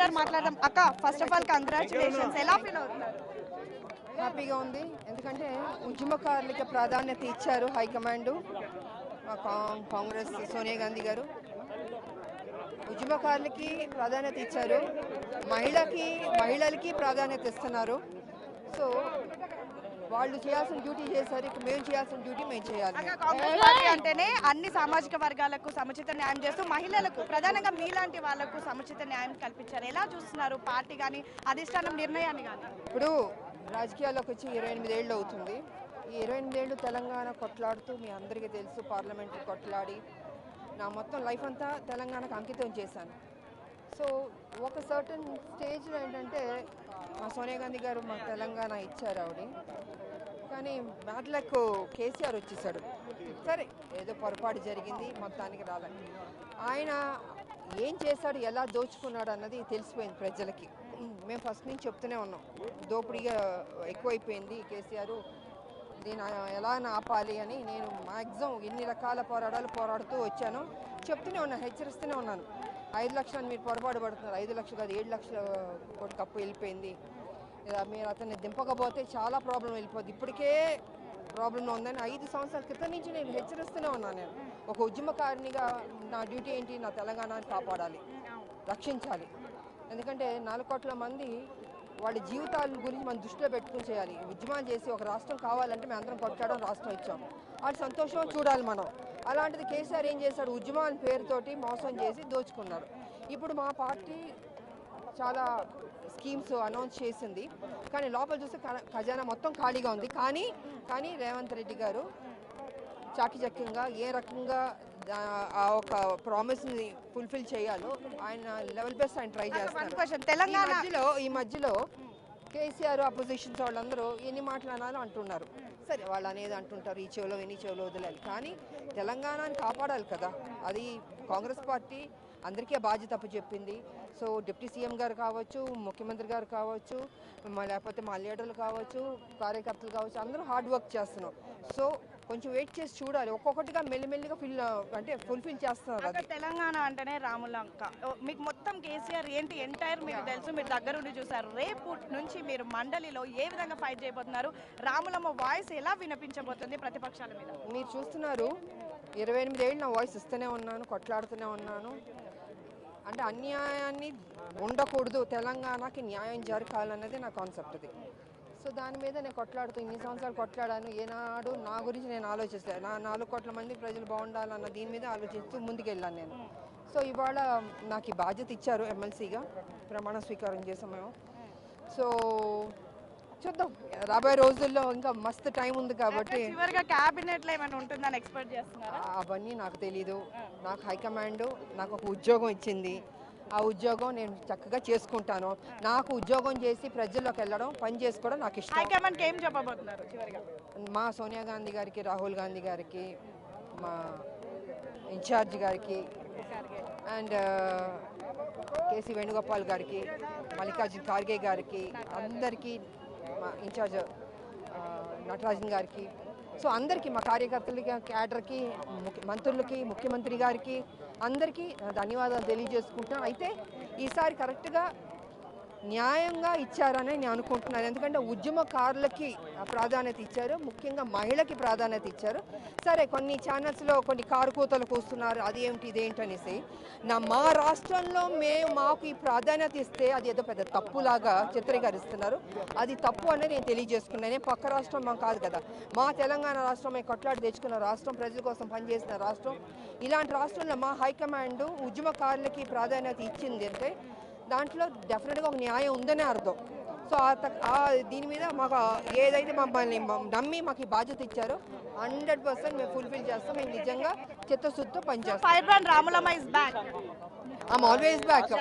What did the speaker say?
ఉన్నారు మాట్లాడదాం. అక్క ఫస్ట్ ఆఫ్ ఆల్ కంగ్రాచులేషన్స్. ఎలా ఫీల్ అవుతున్నారు? హ్యాపీగా ఉంది. ఎందుకంటే ఉద్యమకారులకి ప్రాధాన్యత ఇచ్చారు హైకమాండ్, కాంగ్రెస్ సోనియా గాంధీ గారు ఉద్యమకారులకి ప్రాధాన్యత ఇచ్చారు, మహిళలకి ప్రాధాన్యత ఇస్తున్నారు. సో వాళ్ళు చేయాల్సిన డ్యూటీ చేశారు, ఇక మేము చేయాల్సిన డ్యూటీ మేము చేయాలి. కాంగ్రెస్ పార్టీ అంటేనే అన్ని సామాజిక వర్గాలకు సముచిత న్యాయం చేస్తూ మహిళలకు ప్రధానంగా మీలాంటి వాళ్లకు సముచిత న్యాయం కల్పించారు. ఎలా చూస్తున్నారు పార్టీ కానీ అధిష్టానం నిర్ణయాన్ని కానీ? ఇప్పుడు రాజకీయాల్లోకి వచ్చి 28 ఏళ్ళు అవుతుంది. ఈ 28 ఏళ్ళు తెలంగాణ కొట్లాడుతూ మీ అందరికీ తెలుసు, పార్లమెంట్ కొట్లాడి నా మొత్తం లైఫ్ అంతా తెలంగాణకు అంకితం చేశాను. సో ఒక సర్టన్ స్టేజ్లో ఏంటంటే మా సోనియా గాంధీ గారు మా తెలంగాణ ఇచ్చారు ఆవిడ, కానీ బ్యాడ్ లక్ కేసీఆర్ వచ్చేసాడు. సరే ఏదో పొరపాటు జరిగింది, మొత్తానికి రాలేదు. ఆయన ఏం చేశాడు, ఎలా దోచుకున్నాడు అన్నది తెలిసిపోయింది ప్రజలకి. మేము ఫస్ట్ నుంచి చెప్తూనే ఉన్నాం, దోపిడీగా ఎక్కువైపోయింది కేసీఆర్, దీన్ని ఎలా ఆపాలి అని. నేను మ్యాక్సిమం ఎన్ని రకాల పోరాడుతూ వచ్చాను, చెప్తూనే ఉన్నాను, హెచ్చరిస్తూనే ఉన్నాను. 5 లక్షలు మీరు పొరపాటు పడుతున్నారు, 5 లక్షలు కాదు 7 లక్షల కోటి కప్పు వెళ్ళిపోయింది, మీరు అతన్ని దింపకపోతే చాలా ప్రాబ్లం వెళ్ళిపోద్ది, ఇప్పటికే ప్రాబ్లంలో ఉందని 5 సంవత్సరాల క్రితం నుంచి నేను హెచ్చరిస్తూనే ఉన్నాను. నేను ఒక ఉద్యమకారినిగా నా డ్యూటీ ఏంటి, నా తెలంగాణని కాపాడాలి, రక్షించాలి. ఎందుకంటే 4 కోట్ల మంది వాళ్ళ జీవితాల గురించి మనం దృష్టిలో పెట్టుకుని చేయాలి. ఉద్యమాలు చేసి ఒక రాష్ట్రం కావాలంటే మేము అందరం కొట్లాడడం రాష్ట్రం ఇచ్చాం, వాళ్ళ సంతోషం చూడాలి మనం. అలాంటిది కేసీఆర్ ఏం చేశాడు, ఉద్యమాల పేరుతోటి మోసం చేసి దోచుకున్నాడు. ఇప్పుడు మా పార్టీ చాలా స్కీమ్స్ అనౌన్స్ చేసింది, కానీ లోపల చూస్తే ఖజానా మొత్తం ఖాళీగా ఉంది. కానీ రేవంత్ రెడ్డి గారు చాకచక్యంగా ఏ రకంగా ఆ ఒక ప్రామిస్ని ఫుల్ఫిల్ చేయాలో ఆయన లెవెల్ బెస్ట్ ఆయన ట్రై చేస్తారు. తెలంగాణ ఈ మధ్యలో కేసీఆర్ అపోజిషన్స్ వాళ్ళందరూ ఎన్ని మాటలు అనాలో అంటున్నారు. సరే వాళ్ళు అనేది అంటుంటారు, ఈ చెవులో ఎన్ని చెవులో వదిలేయాలి, కానీ తెలంగాణని కాపాడాలి కదా. అది కాంగ్రెస్ పార్టీ అందరికీ బాధ్యత చెప్పింది. సో డిప్యూటీ సీఎం గారు కావచ్చు, ముఖ్యమంత్రి గారు కావచ్చు, లేకపోతే మా లీడర్లు కావచ్చు, కార్యకర్తలు కావచ్చు, అందరూ హార్డ్ వర్క్ చేస్తున్నాం. సో కొంచెం వెయిట్ చేసి చూడాలి, ఒక్కొక్కటిగా మెల్లిమెల్లిగా ఫుల్ఫిల్ చేస్తున్నారు. తెలంగాణ అంటేనే రాములంక, మీకు మొత్తం కేసీఆర్ ఏంటి ఎంటైర్ మీకు తెలుసు, మీరు దగ్గరుండి చూసారు. రేపు నుంచి మీరు మండలిలో ఏ విధంగా ఫైట్ చేయబోతున్నారు, రాములమ్మ వాయిస్ ఎలా వినిపించబోతుంది ప్రతిపక్షాల మీద? మీరు చూస్తున్నారు, 28 ఏళ్ళు నా వాయిస్ ఇస్తూనే ఉన్నాను, కొట్లాడుతూనే ఉన్నాను. అంటే అన్యాయాన్ని ఉండకూడదు, తెలంగాణకి న్యాయం జరగాలన్నది నా కాన్సెప్ట్ అది. సో దాని మీద నేను కొట్లాడుతూ ఇన్ని సంవత్సరాలు కొట్లాడాను. ఏనాడు నా గురించి నేను ఆలోచిస్తాను, నా 4 కోట్ల మంది ప్రజలు బాగుండాలన్న దీని మీద ఆలోచిస్తూ ముందుకెళ్ళాను నేను. సో ఇవాళ నాకు ఈ బాధ్యత ఇచ్చారు, ఎమ్మెల్సీగా ప్రమాణ స్వీకారం చేసాం మేము. సో చూద్దాం, రాబోయే రోజుల్లో ఇంకా మస్తు టైం ఉంది కాబట్టి. క్యాబినెట్లో ఏమైనా ఉంటుందని ఎక్స్పెక్ట్ చేస్తున్నారా? అవన్నీ నాకు తెలీదు. నాకు హైకమాండ్ నాకు ఒక ఉద్యోగం ఇచ్చింది, ఆ ఉద్యోగం నేను చక్కగా చేసుకుంటాను. నాకు ఉద్యోగం చేసి ప్రజల్లోకి వెళ్ళడం, పని చేసుకోవడం నాకు ఇష్టం. హైకమాండ్కి ఏం చెప్పబోతున్నారు చివరిగా? మా సోనియా గాంధీ గారికి, రాహుల్ గాంధీ గారికి, మా ఇన్ఛార్జ్ గారికి, అండ్ కేసీ వేణుగోపాల్ గారికి, మల్లికార్జున ఖార్గే గారికి, అందరికీ, మా ఇన్ఛార్జ్ నటరాజన్ గారికి, సో అందరికీ, మా కార్యకర్తలకి, క్యాడర్కి, మంత్రులకి, ముఖ్యమంత్రి గారికి అందరికీ ధన్యవాదాలు తెలియజేసుకుంటున్నాను. అయితే ఈసారి కరెక్ట్గా న్యాయంగా ఇచ్చారని నేను అనుకుంటున్నాను. ఎందుకంటే ఉద్యమకారులకి ప్రాధాన్యత ఇచ్చారు, ముఖ్యంగా మహిళకి ప్రాధాన్యత ఇచ్చారు. సరే కొన్ని ఛానల్స్లో కొన్ని కారుకూతలు కూస్తున్నారు, అదేమిటి ఇదేంటి అనేసి. మా రాష్ట్రంలో మాకు ఈ ప్రాధాన్యత ఇస్తే అది ఏదో పెద్ద తప్పులాగా చిత్రీకరిస్తున్నారు. అది తప్పు అనేది నేను తెలియజేసుకున్నాను. నేను పక్క రాష్ట్రం మాకు కాదు కదా, మా తెలంగాణ రాష్ట్రం మేము కొట్లాడి తెచ్చుకున్న రాష్ట్రం, ప్రజల కోసం పనిచేసిన రాష్ట్రం. ఇలాంటి రాష్ట్రంలో మా హైకమాండ్ ఉద్యమకారులకి ప్రాధాన్యత ఇచ్చింది అంటే దాంట్లో డెఫినెట్గా ఒక న్యాయం ఉందనే అర్థం. సో దీని మీద మాకు ఏదైతే మమ్మల్ని నమ్మి మాకు ఈ బాధ్యత ఇచ్చారో 100% మేము ఫుల్ఫిల్ చేస్తాం. మేము నిజంగా చిత్తశుద్ధితో పనిచేస్తాం. Ramulamma is back. I'm always back.